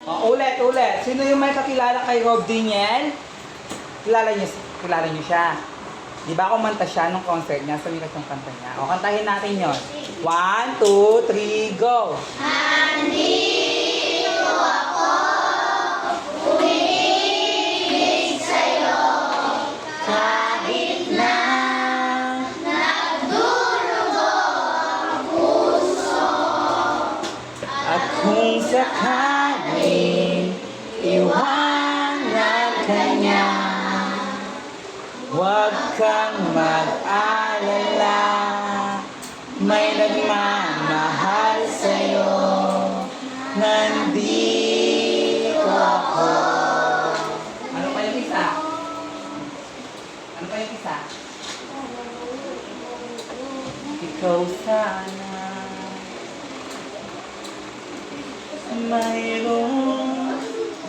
Ulit. Sino yung may kakilala kay Rob Daniel? Kilala niyo siya. Di ba kumanta siya nung concert niya? Sumikat yung kanta niya. O, kantahin natin yon. 1, 2, 3, go! Nandito ako, umiibig sa'yo, kahit na nagdurugo ang puso. At kung sakaling iwanan ka niya, huwag kang mag-alala, may nagmamahal sa'yo, nandito ako. Ano pa yung isa? Ikaw sana mayroon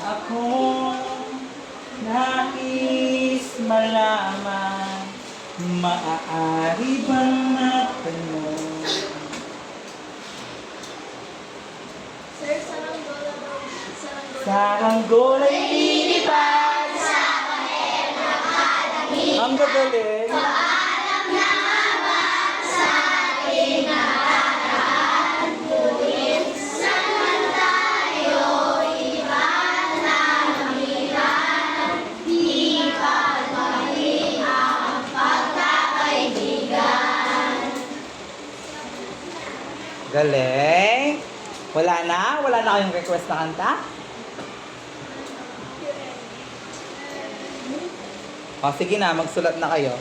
akong nais malaman, maaari bang matanong? Sir, Saranggola ay lilipad sa pader ng alangin. ang gagaling. Paalam na habang sa ating nakaraan, ngunit saan man tayo iba na namihan, di pagmali ang pagkakaibigan. Galing. Wala na kayong request na kanta? O sige na, magsulat na kayo.